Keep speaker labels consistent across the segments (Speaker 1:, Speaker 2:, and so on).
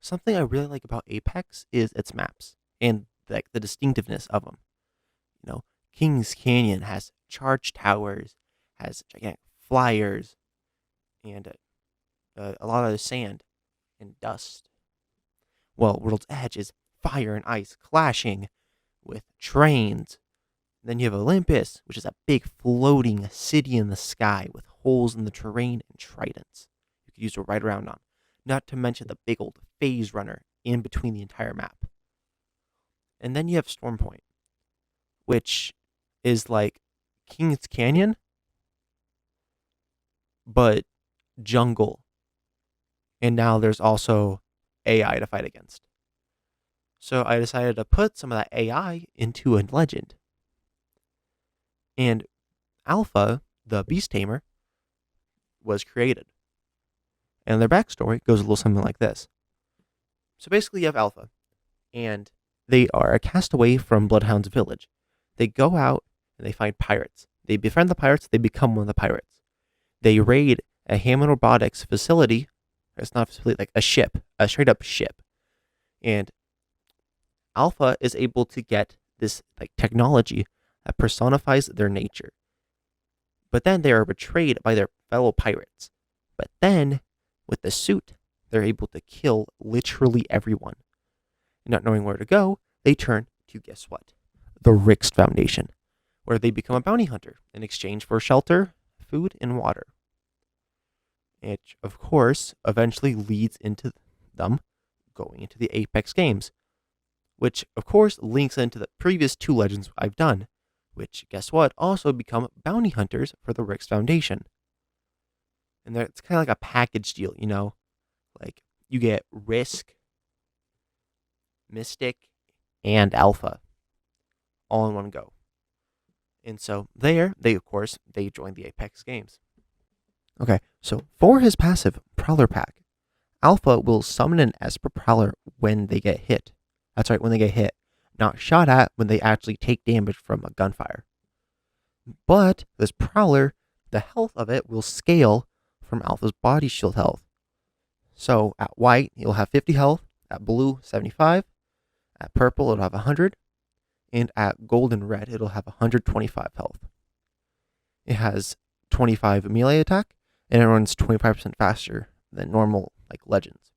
Speaker 1: Something I really like about Apex is its maps and like the distinctiveness of them. You know, Kings Canyon has charge towers, has gigantic flyers, and a lot of sand and dust. Well, World's Edge is fire and ice clashing with trains. Then you have Olympus, which is a big floating city in the sky with holes in the terrain and tridents you could use to ride around on. Not to mention the big old phase runner in between the entire map. And then you have Storm Point, which is like King's Canyon, but jungle. And now there's also AI to fight against. So I decided to put some of that AI into a legend. And Alpha, the Beast Tamer, was created. And their backstory goes a little something like this. So basically, you have Alpha, and they are a castaway from Bloodhound's village. They go out and they find pirates. They befriend the pirates, they become one of the pirates. They raid a Hammond Robotics facility. It's not a facility, like a ship, a straight up ship. And Alpha is able to get this like technology that personifies their nature. But then they are betrayed by their fellow pirates. But then, with the suit, they're able to kill literally everyone. Not knowing where to go, they turn to guess what? The Rixt Foundation, where they become a bounty hunter in exchange for shelter, food, and water. It, of course, eventually leads into them going into the Apex games, which, of course, links into the previous two legends I've done, which, guess what, also become bounty hunters for the Rixt Foundation. And it's kind of like a package deal, Like, you get Risk, Mystic, and Alpha all in one go. And so they join the Apex games. Okay, so for his passive Prowler pack, Alpha will summon an Esper Prowler when they get hit. That's right, when they get hit. Not shot at when they actually take damage from a gunfire. But this Prowler, the health of it will scale from Alpha's body shield health. So at white, you'll have 50 health. At blue, 75. At purple, it'll have 100. And at gold and red, it'll have 125 health. It has 25 melee attack, and it runs 25% faster than normal, like legends.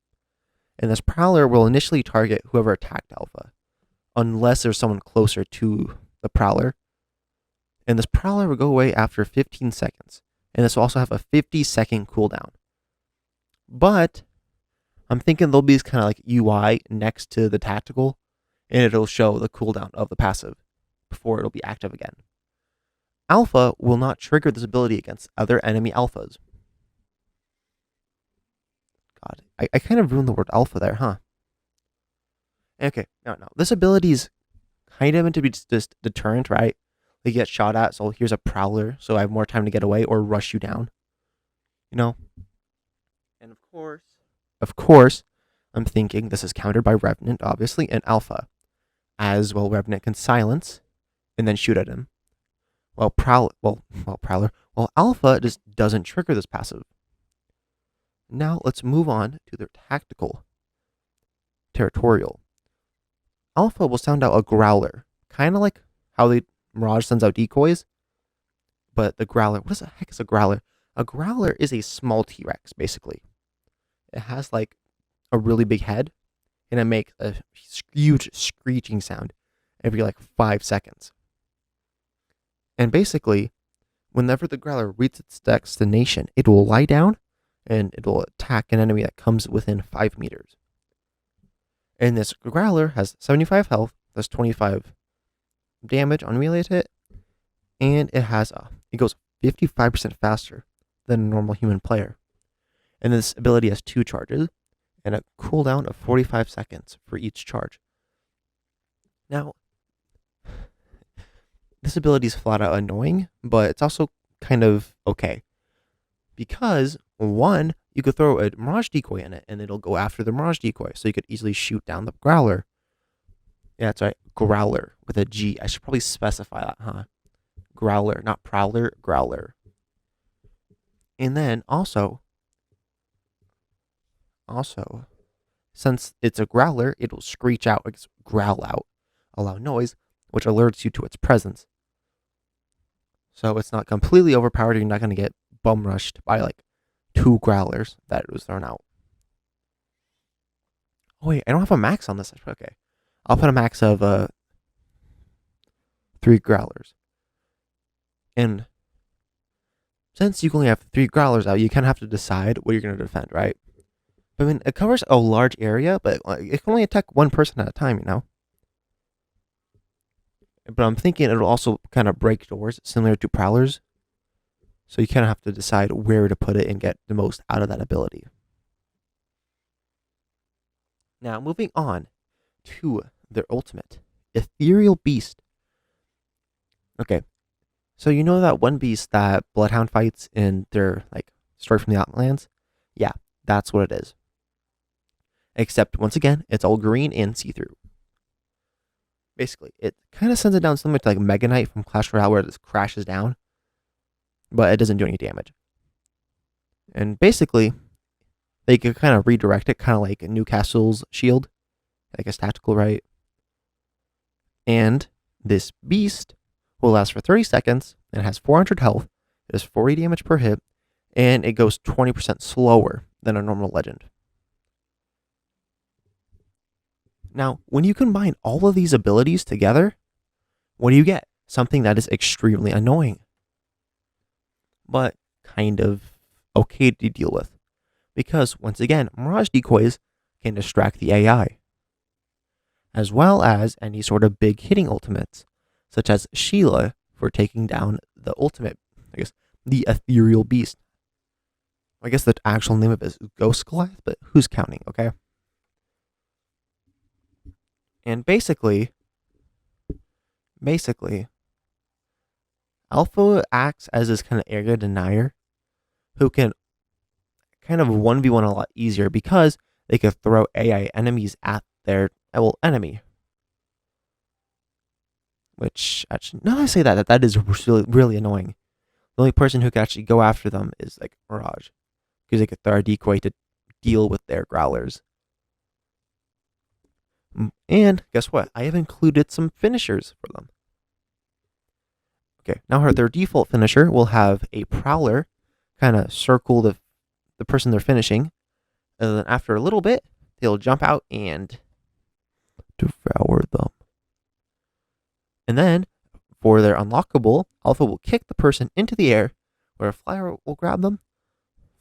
Speaker 1: And this Prowler will initially target whoever attacked Alpha, unless there's someone closer to the Prowler. And this Prowler will go away after 15 seconds. And this will also have a 50-second cooldown. But I'm thinking there'll be this kind of like UI next to the tactical, and it'll show the cooldown of the passive before it'll be active again. Alpha will not trigger this ability against other enemy alphas. God, I kind of ruined the word alpha there, huh? Okay, no. This ability is kind of meant to be just deterrent, right? They get shot at, so here's a Prowler, so I have more time to get away or rush you down. And of course, I'm thinking this is countered by Revenant, obviously, and Alpha. As well, Revenant can silence and then shoot at him. While Alpha just doesn't trigger this passive. Now let's move on to their tactical Territorial. Alpha will sound out a Growler, kind of like how Mirage sends out decoys, but the Growler, what the heck is a Growler? A Growler is a small T-Rex, basically. It has like a really big head, and it makes a huge screeching sound every like 5 seconds. And basically, whenever the Growler reaches its destination, it will lie down and it will attack an enemy that comes within 5 meters. And this Growler has 75 health, does 25 damage on melee hit, and it goes 55% faster than a normal human player. And this ability has 2 charges and a cooldown of 45 seconds for each charge. Now, this ability is flat out annoying, but it's also kind of okay. Because, one, you could throw a Mirage decoy in it, and it'll go after the Mirage decoy, so you could easily shoot down the Growler. Yeah, that's right, Growler, with a G. I should probably specify that, huh? Growler, not Prowler, Growler. And then, also, since it's a growler, it'll screech out, growl out a loud noise, which alerts you to its presence. So it's not completely overpowered. You're not going to get bum rushed by like 2 growlers that it was thrown out. Oh wait, I don't have a max on this. Okay, I'll put a max of 3 growlers. And since you only have 3 growlers out, you kind of have to decide what you're going to defend, right? I mean, it covers a large area, but it can only attack one person at a time, you know? But I'm thinking it'll also kind of break doors, similar to Prowlers. So you kind of have to decide where to put it and get the most out of that ability. Now, moving on to their ultimate, Ethereal Beast. Okay, so you know that one beast that Bloodhound fights in their, like, Story from the Outlands? Yeah, that's what it is. Except, once again, it's all green and see-through. Basically, it kind of sends it down similar to like Mega Knight from Clash Royale, where it just crashes down, but it doesn't do any damage. And basically, they could kind of redirect it, kind of like Newcastle's shield, like a tactical right. And this beast will last for 30 seconds, and has 400 health, it does 40 damage per hit, and it goes 20% slower than a normal legend. Now, when you combine all of these abilities together, what do you get? Something that is extremely annoying, but kind of okay to deal with. Because, once again, Mirage Decoys can distract the AI, as well as any sort of big hitting ultimates, such as Sheila for taking down the ultimate, I guess, the Ethereal Beast. I guess the actual name of it is Ghost Goliath, but who's counting, okay? And basically, Alpha acts as this kind of area denier who can kind of 1v1 a lot easier because they could throw AI enemies at their enemy. Which, actually, now I say that is really, really annoying. The only person who can actually go after them is like Mirage, because they could throw a decoy to deal with their growlers. And guess what? I have included some finishers for them. Okay, now their default finisher will have a Prowler kind of circle the person they're finishing, and then after a little bit, they'll jump out and devour them. And then, for their unlockable, Alpha will kick the person into the air, where a flyer will grab them,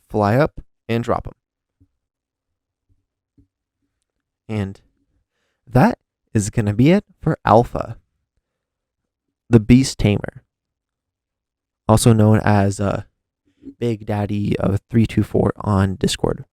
Speaker 1: fly up, and drop them. And that is going to be it for Alpha, the Beast Tamer, also known as Big Daddy of 324 on Discord.